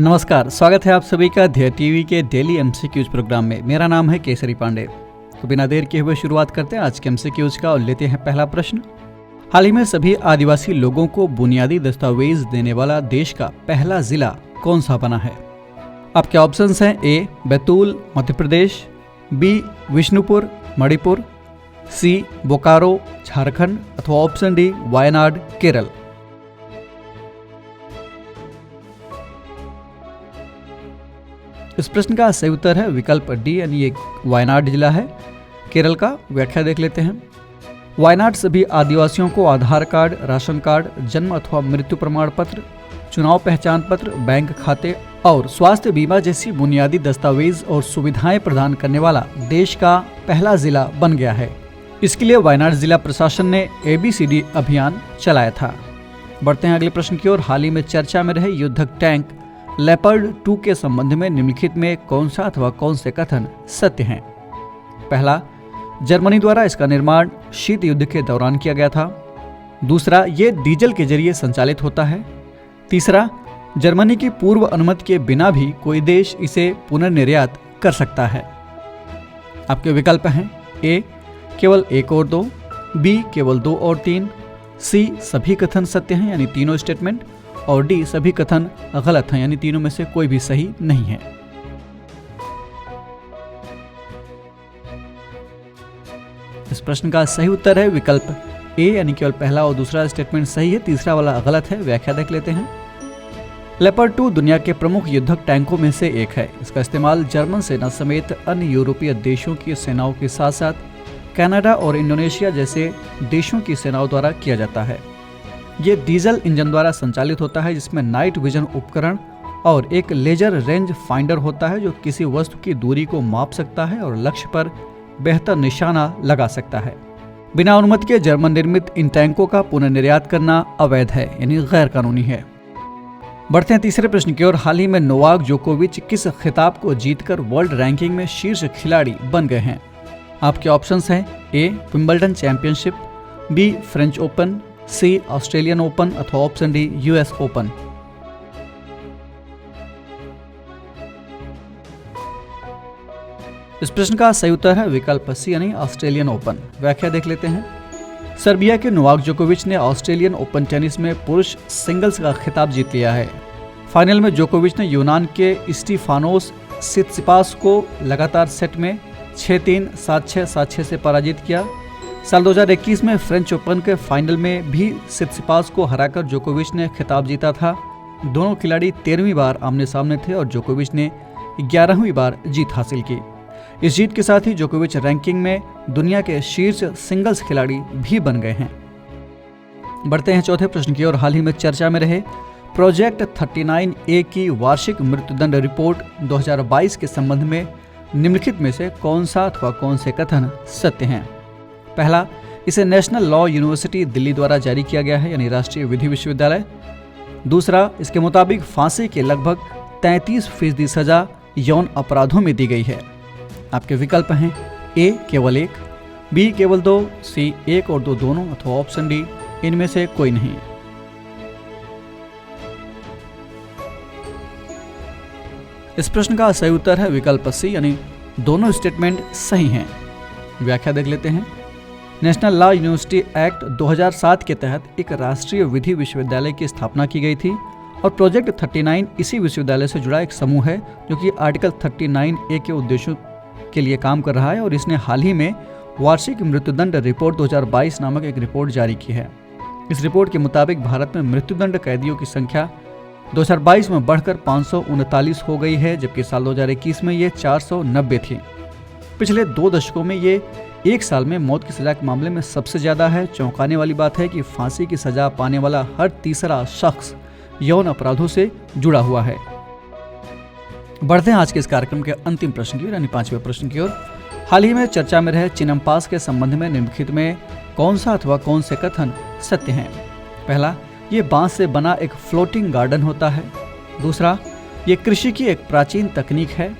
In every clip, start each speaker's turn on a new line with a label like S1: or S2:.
S1: नमस्कार, स्वागत है आप सभी का ध्येय टीवी के डेली एमसीक्यूज प्रोग्राम में। मेरा नाम है केसरी पांडे। तो बिना देर किए हुए शुरुआत करते हैं आज के एमसीक्यूज का और लेते हैं पहला प्रश्न। हाल ही में सभी आदिवासी लोगों को बुनियादी दस्तावेज देने वाला देश का पहला जिला कौन सा बना है? आपके ऑप्शंस हैं ए बैतूल मध्य प्रदेश, बी विष्णुपुर मणिपुर, सी बोकारो झारखंड अथवा ऑप्शन डी वायनाड केरल। इस प्रश्न का सही उत्तर है विकल्प डी यानी ये वायनाड जिला है केरल का। व्याख्या देख लेते हैं। वायनाड सभी आदिवासियों को आधार कार्ड, राशन कार्ड, जन्म अथवा मृत्यु प्रमाण पत्र, चुनाव पहचान पत्र, बैंक खाते और स्वास्थ्य बीमा जैसी बुनियादी दस्तावेज और सुविधाएं प्रदान करने वाला देश का पहला जिला बन गया है। इसके लिए वायनाड जिला प्रशासन ने ABCD अभियान चलाया था। बढ़ते हैं अगले प्रश्न की ओर। हाल ही में चर्चा में रहे युद्धक टैंक लेपर्ड 2 के संबंध में निम्नलिखित में कौन सा अथवा कौन से कथन सत्य हैं? पहला, जर्मनी द्वारा इसका निर्माण शीत युद्ध के दौरान किया गया था। दूसरा, ये डीजल के जरिए संचालित होता है। तीसरा, जर्मनी की पूर्व अनुमति के बिना भी कोई देश इसे पुनर्निर्यात कर सकता है। आपके विकल्प हैं ए केवल 1 और 2, बी केवल 2 और 3, सी सभी कथन सत्य हैं यानी तीनों स्टेटमेंट, और डी सभी कथन गलत हैं यानी तीनों में से कोई भी सही नहीं है। इस प्रश्न का सही उत्तर है विकल्प ए यानी केवल पहला और दूसरा स्टेटमेंट सही है, तीसरा वाला गलत है। व्याख्या देख लेते हैं। लेपर्ड 2 दुनिया के प्रमुख युद्धक टैंकों में से एक है। इसका इस्तेमाल जर्मन सेना समेत अन्य यूरोपीय देशों की सेनाओं के साथ साथ कनाडा और इंडोनेशिया जैसे देशों की सेनाओं द्वारा किया जाता है। ये डीजल इंजन द्वारा संचालित होता है जिसमें नाइट विजन उपकरण और एक लेजर रेंज फाइंडर होता है जो किसी वस्तु की दूरी को माप सकता है और लक्ष्य पर बेहतर निशाना लगा सकता है। बिना अनुमति के जर्मन निर्मित इन टैंकों का पुनर्निर्यात करना अवैध है यानी गैर कानूनी है। बढ़ते हैं तीसरे प्रश्न की ओर। हाल ही में नोवाक जोकोविच किस खिताब को जीतकर वर्ल्ड रैंकिंग में शीर्ष खिलाड़ी बन गए हैं? आपके ऑप्शंस हैं A Wimbledon championship, B French Open, C Australian Open अथवा ऑप्शन डी US ओपन। इस प्रश्न का सही उत्तर है विकल्प सी यानी ऑस्ट्रेलियन ओपन। व्याख्या देख लेते हैं। सर्बिया के नोवाक जोकोविच ने ऑस्ट्रेलियन ओपन टेनिस में पुरुष सिंगल्स का खिताब जीत लिया है। फाइनल में जोकोविच ने यूनान के स्टीफानोस सित्सिपास को लगातार सेट में 6-3, 7-6, 7-6 से पराजित किया। साल 2021 में फ्रेंच ओपन के फाइनल में भी सित्सिपास को हराकर जोकोविच ने खिताब जीता था। दोनों खिलाड़ी 13वीं बार आमने सामने थे और जोकोविच ने 11वीं बार जीत हासिल की। इस जीत के साथ ही जोकोविच रैंकिंग में दुनिया के शीर्ष सिंगल्स खिलाड़ी भी बन गए हैं। बढ़ते हैं चौथे प्रश्न की ओर। हाल ही में चर्चा में रहे प्रोजेक्ट 39A की वार्षिक मृत्युदंड रिपोर्ट 2022 के संबंध में निम्नलिखित में से कौन सा अथवा कौन से कथन सत्य हैं? पहला, इसे नेशनल लॉ यूनिवर्सिटी दिल्ली द्वारा जारी किया गया है यानी राष्ट्रीय विधि विश्वविद्यालय। दूसरा, इसके मुताबिक फांसी के लगभग 33% सजा यौन अपराधों में दी गई है। आपके विकल्प हैं ए केवल 1, बी केवल 2, सी 1 और 2 दोनों अथवा ऑप्शन डी इनमें से कोई नहीं। इस प्रश्न का सही उत्तर है विकल्प सी यानी दोनों स्टेटमेंट सही हैं। व्याख्या देख लेते हैं। नेशनल लॉ यूनिवर्सिटी एक्ट 2007 के तहत एक राष्ट्रीय विधि विश्वविद्यालय की स्थापना की गई थी और प्रोजेक्ट 39 इसी विश्वविद्यालय से जुड़ा एक समूह है जो कि आर्टिकल 39A के उद्देश्यों के लिए काम कर रहा है और इसने हाल ही में वार्षिक मृत्युदंड रिपोर्ट 2022 नामक एक रिपोर्ट जारी की है। इस रिपोर्ट के मुताबिक भारत में मृत्युदंड कैदियों की संख्या 2022 में बढ़कर 539 हो गई है जबकि साल 2021 में ये 490 थी। पिछले 2 दशकों में ये एक साल में मौत की सजा के मामले में सबसे ज्यादा है। चौंकाने वाली बात है कि फांसी की सजा पाने वाला हर तीसरा शख्स यौन अपराधों से जुड़ा हुआ है। बढ़ते हैं आज के इस कार्यक्रम के अंतिम प्रश्न की ओर यानी 5वें प्रश्न की ओर। हाल ही में चर्चा में रहे चिनम्पास के संबंध में निम्नलिखित में कौन सा अथवा कौन से कथन सत्य हैं? पहला, ये बांस से बना एक फ्लोटिंग गार्डन होता है। दूसरा, ये कृषि की एक प्राचीन तकनीक है।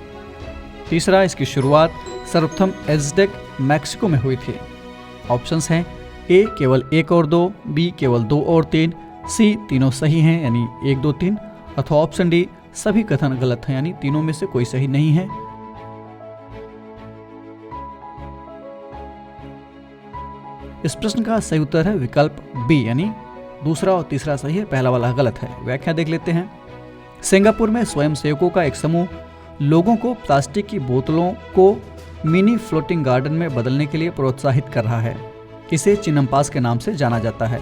S1: तीसरा, इसकी शुरुआत सर्वप्रथम एज़टेक मैक्सिको में हुई थी। ऑप्शंस हैं ए केवल 1 और 2, बी केवल 2 और 3, सी तीनों सही हैं यानी 1, 2, 3 अथवा ऑप्शन डी सभी कथन गलत हैं, यानी तीनों में से कोई सही नहीं है। इस प्रश्न का सही उत्तर है विकल्प बी, यानी दूसरा और तीसरा सही है, पहला वाला गलत है। व्याख्या देख लेते हैं। सिंगापुर में स्वयंसेवकों का एक समूह लोगों को प्लास्टिक की बोतलों को मिनी फ्लोटिंग गार्डन में बदलने के लिए प्रोत्साहित कर रहा है। इसे चिनम्पास के नाम से जाना जाता है।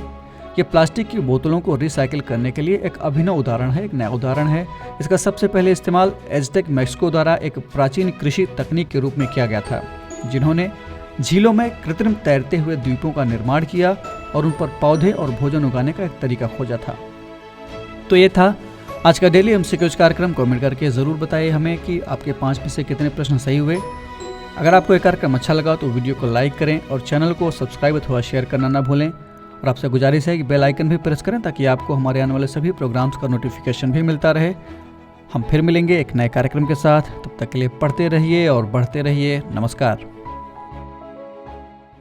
S1: ये प्लास्टिक की बोतलों को रिसाइकिल करने के लिए एक अभिनव उदाहरण है, एक नया उदाहरण है। इसका सबसे पहले इस्तेमाल एज़टेक मैक्सिको द्वारा एक प्राचीन कृषि तकनीक के रूप में किया गया था, जिन्होंने झीलों में कृत्रिम तैरते हुए द्वीपों का निर्माण किया और उन पर पौधे और भोजन उगाने का एक तरीका खोजा था। तो ये था आज का डेली एमसीक्यूज कार्यक्रम। कमेंट करके ज़रूर बताइए हमें कि आपके 5 में से कितने प्रश्न सही हुए। अगर आपको ये कार्यक्रम अच्छा लगा तो वीडियो को लाइक करें और चैनल को सब्सक्राइब अथवा शेयर करना ना भूलें। और आपसे गुजारिश है कि बेल आइकन भी प्रेस करें ताकि आपको हमारे आने वाले सभी प्रोग्राम्स का नोटिफिकेशन भी मिलता रहे। हम फिर मिलेंगे एक नए कार्यक्रम के साथ। तब तक के लिए पढ़ते रहिए और बढ़ते रहिए। नमस्कार।